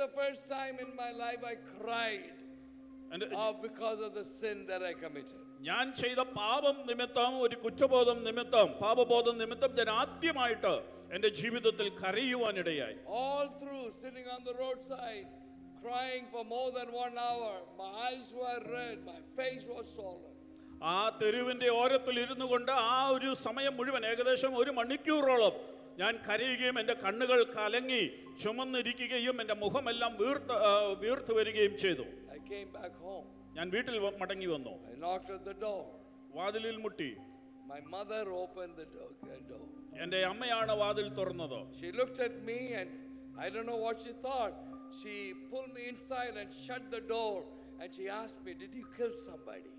the first time in my life I cried because of the sin that I committed. ഞാൻ ചെയ്ത പാപം നിമിത്തം, ഒരു കുറ്റബോധം നിമിത്തം, പാപബോധം നിമിത്തം ഞാൻ ആദ്യമായിട്ട് എൻ്റെ ജീവിതത്തിൽ കരയുവാനിടയായി. All through sitting on the roadside crying for more than 1 hour, my eyes were red, my face was swollen. ആ തെരുവിന്റെ ഓരത്തിൽ ഇരുന്നു കൊണ്ട് ആ ഒരു സമയം മുഴുവൻ ഏകദേശം 1 മണിക്കൂറോളം ഞാൻ കരയുകയും എൻ്റെ കണ്ണുകൾ കലങ്ങി ചുമന്നിരിക്കുകയും എൻ്റെ മുഖമെല്ലാം വീർത്ത് വരികയും ചെയ്തു. I came back home. ഞാൻ വീട്ടിൽ മടങ്ങി വന്നു. I knocked at the door. വാതിലിൽ മുട്ടി. My mother opened the door. എൻ്റെ അമ്മയാണ് വാതിൽ തുറന്നത്. She looked at me and I don't know what she thought. She pulled me inside and shut the door and she asked me, "Did you kill somebody?"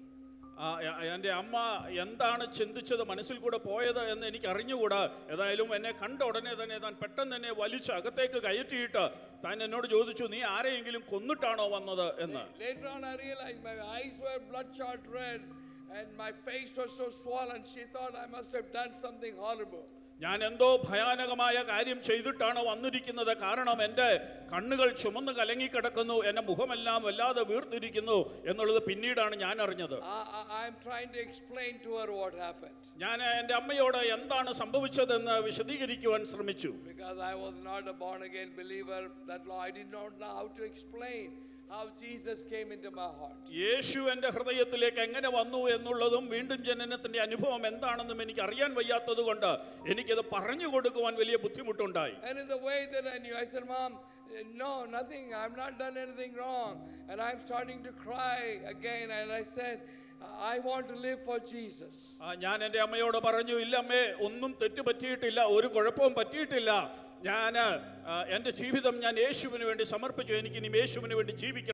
എൻ്റെ അമ്മ എന്താണ് ചിന്തിച്ചത്, മനസ്സിൽ കൂടെ പോയത് എന്ന് എനിക്ക് അറിഞ്ഞുകൂടാ. ഏതായാലും എന്നെ കണ്ട ഉടനെ തന്നെ താൻ പെട്ടെന്ന് തന്നെ വലിച്ച് അകത്തേക്ക് കയറ്റിയിട്ട് താൻ എന്നോട് ചോദിച്ചു, "നീ ആരെയെങ്കിലും കൊന്നിട്ടാണോ വന്നത്?" എന്ന്. Later on I realized my eyes were bloodshot red and my face was so swollen. She thought I must have done something horrible. ഞാൻ എന്തോ ഭയാനകമായ കാര്യം ചെയ്തിട്ടാണ് വന്നിരിക്കുന്നത്, കാരണം എൻ്റെ കണ്ണുകൾ ചുമന്ന് കലങ്ങിക്കിടക്കുന്നു, എൻ്റെ മുഖമെല്ലാം വല്ലാതെ വീർത്തിരിക്കുന്നു എന്നുള്ളത് പിന്നീടാണ് ഞാൻ അറിഞ്ഞത്. ഞാൻ എൻ്റെ അമ്മയോട് എന്താണ് സംഭവിച്ചതെന്ന് വിശദീകരിക്കുവാൻ ശ്രമിച്ചു. How Jesus came into my heart. യേശു എൻ്റെ ഹൃദയത്തിലേക്ക് എങ്ങനെ വന്നു എന്നുള്ളതും വീണ്ടും ജനനത്തിന്റെ അനുഭവം എന്താണെന്നും എനിക്ക് അറിയാൻ വയ്യാത്തതുകൊണ്ട് എനിക്കത് പറഞ്ഞു കൊടുക്കുവാൻ വലിയ ബുദ്ധിമുട്ടുണ്ടായി. And in the way that I knew, I said, "Mom, no, nothing. I've not done anything wrong." And I'm starting to cry again. And I said, "I want to live for Jesus." ഞാൻ എൻ്റെ അമ്മയോട് പറഞ്ഞു, "ഇല്ല അമ്മേ, ഒന്നും തെറ്റ് പറ്റിയിട്ടില്ല, ഒരു കുഴപ്പവും പറ്റിയിട്ടില്ല. ഞാൻ എൻ്റെ ജീവിതം ഞാൻ യേശുവിന് വേണ്ടി സമർപ്പിച്ചു. എനിക്ക് ഇനി യേശുവിന് വേണ്ടി ജീവിക്കണം."